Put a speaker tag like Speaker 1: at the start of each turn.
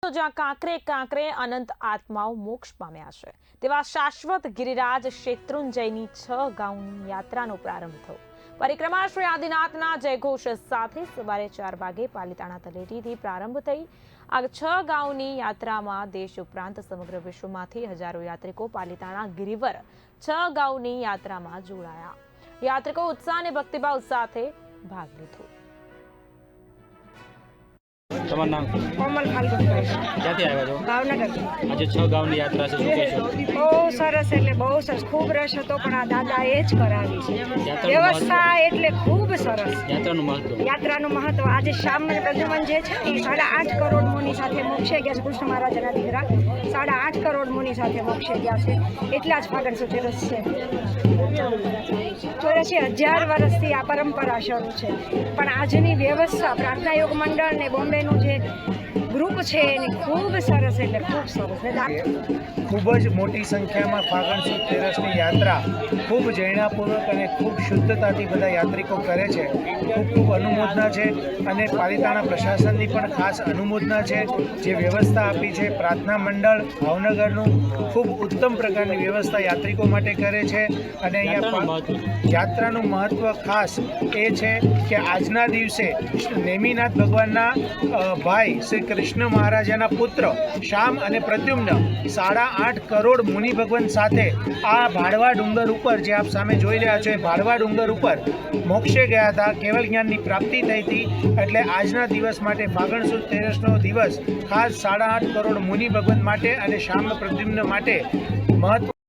Speaker 1: જ્યાં કાંકરે કાંકરે અનંત આત્માઓ મોક્ષ પામ્યા છે તેવા શાશ્વત ગિરિરાજ શેત્રુંજયની 6 ગાઉની યાત્રાનો પ્રારંભ થયો। પરિક્રમા શ્રી આદિનાથના જયઘોષ સાથે સવારે 4 વાગે પાલિતાણા તળેટીથી પ્રારંભ થઈ। આ 6 ગાઉની યાત્રામાં દેશ ઉપરાંત સમગ્ર વિશ્વમાંથી હજારો યાત્રિકો પાલિતાણા ગિરિવર 6 ગાઉની યાત્રામાં જોડાયા। યાત્રિકો ઉત્સાહ અને ભક્તિભાવ સાથે ભાગ લીધો।
Speaker 2: તમારું નામ?
Speaker 3: કોમલ ફાલ્ગુનભાઈ।
Speaker 2: ક્યાંથી આવ્યા છો?
Speaker 3: ભાવનગર।
Speaker 2: આજે 6 ગામની યાત્રા છે, શું કહેશો?
Speaker 3: બહુ સરસ, એટલે બહુ સરસ, ખૂબ રસ હતો, પણ આ દાદાએ જ કરાવી છે
Speaker 2: યાત્રાનું
Speaker 3: વ્યવસ્થા, એટલે ખૂબ સરસ।
Speaker 2: યાત્રાનું મહત્વ
Speaker 3: આજે શ્યામ પ્રદ્યુમન જે છે એ 8.5 કરોડ મુનિ સાથે મોક્ષે ગયા છે। કૃષ્ણ મહારાજના દીકરા 8.5 કરોડ મુનિ સાથે મોક્ષે ગયા છે, એટલા જ ફાગણ સુદ ચોરસ છે। 84,000 વર્ષથી આ પરંપરા શરૂ છે, પણ આજની વ્યવસ્થા પ્રાર્થના યોગ મંડળ ને બોમ્બેનું જે ગ્રુપ છે એની ખૂબ સરસ, એટલે ખૂબ સરસ।
Speaker 4: ખૂબ જ મોટી સંખ્યામાં ફાગણ સુદ તેરસની યાત્રા ખૂબ જૈનાપૂર્વક અને ખૂબ શુદ્ધતાથી બધા યાત્રિકો કરે છે। ખૂબ અનુમોદના છે, અને પાલિતાણા પ્રશાસનની પણ ખાસ અનુમોદના છે। જે વ્યવસ્થા આપી છે પ્રાર્થના મંડળ ભાવનગરનું, ખૂબ ઉત્તમ પ્રકારની વ્યવસ્થા યાત્રિકો માટે કરે છે। અને અહીંયા યાત્રાનું મહત્ત્વ ખાસ એ છે કે આજના દિવસે નેમિનાથ ભગવાનના ભાઈ શ્રી કૃષ્ણ મહારાજાના પુત્ર શ્યામ અને પ્રદ્યુમ્ન 8.5 કરોડ મુનિ ભગવાન સાથે આ ભાડવા ડુંગર ઉપર, જે આપ સામે જોઈ રહ્યા છો, એ ભાડવા ડુંગર ઉપર મોક્ષે ગયા હતા, કેવલ જ્ઞાનની પ્રાપ્તિ થઈ હતી। એટલે આજના દિવસ માટે ફાગણ સુદ તેરસનો દિવસ ખાસ 8.5 કરોડ મુનિ ભગવાન માટે અને શ્યામ પ્રદ્યુમ્ન માટે મહત્વ